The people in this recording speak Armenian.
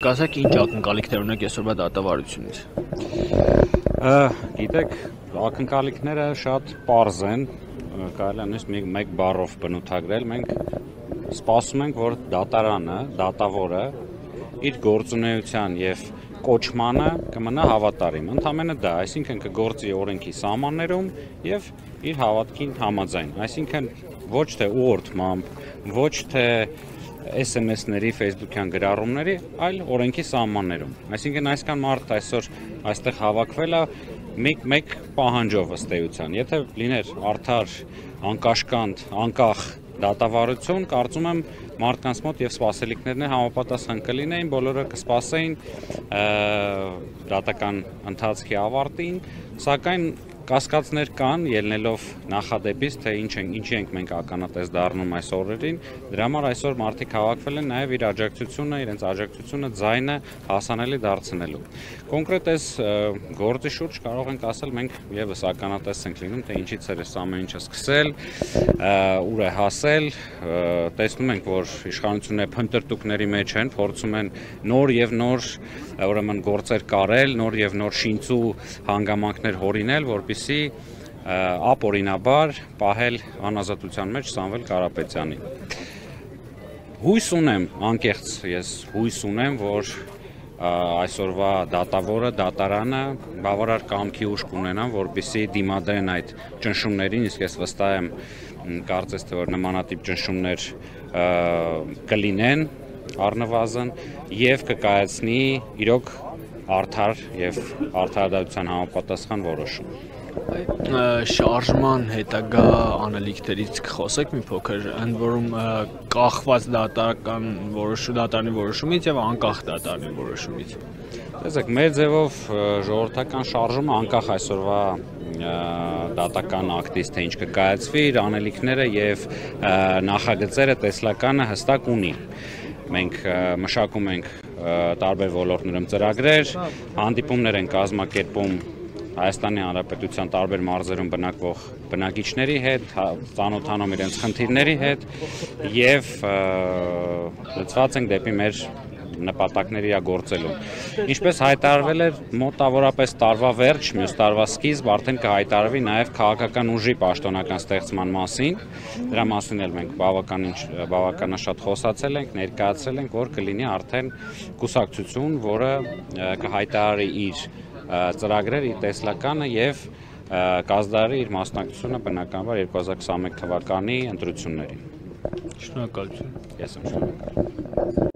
կասեք ինչ ակնկալիքներ ունեք այսօրվա դատավարությունից։ Գիտեք, ակնկալիքները շատ պարզ են, կարելի է նույնիսկ մեկ բառով բնութագրել, մենք սպասում ենք, որ դատարանը, դատավորը իր գործունեության եւ կոչմանը կմնա հավատարիմ, ընդամենը դա, այսինքն կգործի օրենքի սահմաններում եւ իր հավատքին համաձայն, այսինքն ոչ թե ուղղորդմամբ, ոչ թե SMS-ների, Facebook-յան գրառումների, այլ օրենքի սահմաններում։ Այսինքն այսքան մարդ այսօր այստեղ հավաքվել է մեկ պահանջով ըստ էության։ Եթե լիներ արդար, անկաշկանդ, անկախ դատավարություն, կարծում եմ մարդկանց մոտ եւ սպասելիքներն համապատասխան կլինեին, բոլորը կսպասեին դատական ընթացքի ավարտին, սակայն կասկածներ կան, ելնելով նախադեպից, թե ինչի ենք մենք ականատես դառնում այս օրերին, դրա համար այսօր մարդիկ հավաքվել են նաև իր աջակցությունը, իրենց աջակցությունը ձայնը հասանելի դարձնելու։ Կոնկրետ այս գործի շուրջ կարող ենք ասել, մենք եւս ականատես ենք լինում, թե ինչից էր այս ամեն ինչը սկսել, ուր է հասել, տեսնում ենք, որ իշխանությունները փնտրտուքների մեջ են, փորձում են նոր եւ նոր ուրեմն գործեր կարել, նոր եւ նոր շինծու հանգամանքներ հորինել, որպեսզի ապօրինաբար պահել անազատության մեջ Սամվել Կարապետյանին։ Հույս ունեմ, անկեղծ ես հույս ունեմ, որ այսօրվա դատավորը, դատարանը բավարար կամքի ուժ կունենան, որպեսզի դիմադրեն այդ ճնշումներին, իսկ ես վստահ եմ, կարծես թե որ նմանատիպ ճնշումներ կլինեն առնվազն եւ կկայացնի իրոք արդար եւ արդարադատության համապատասխան որոշում։ Շարժման հետագա անելիքներից կխոսեք մի փոքր, ընդ որում կախված դատարանի որոշումից եւ անկախ դատարանի որոշումից։ Տեսեք, մեր ձևով ժողովրդական շարժումը անկախ այսօրվա դատական ակտից, թե ինչ կկայացվի, իր անելիքները եւ նախագծերը տեսլականը հստակ ունի։ Մենք մշակում ենք տարբեր ոլորտներում ծրագրեր, հանդիպումներ են կազմակերպում Հայաստանի Հանրապետության տարբեր մարզերում բնակվող բնակիչների հետ, ծանոթանում իրենց խնդիրների հետ եւ լծված ենք դեպի մեր նպատակների իրագործելու։ Ինչպես հայտարարվել էր մոտավորապես տարվա վերջ, մյուս տարվա սկիզբ արդեն կհայտարարվի նաև քաղաքական ուժի պաշտոնական ստեղծման մասին։ Դրա մասին էլ մենք բավականաշատ խոսացել ենք, ներկայացրել ենք, որ կլինի արդեն կուսակցություն, որը կհայտարարի իր ծրագրերը, իր տեսլականը եւ կազդարի իր մասնակցությունը բնականաբար 2021 թվականի ընտրություններին։ Շնորհակալություն։ Ես եմ շնորհակալ։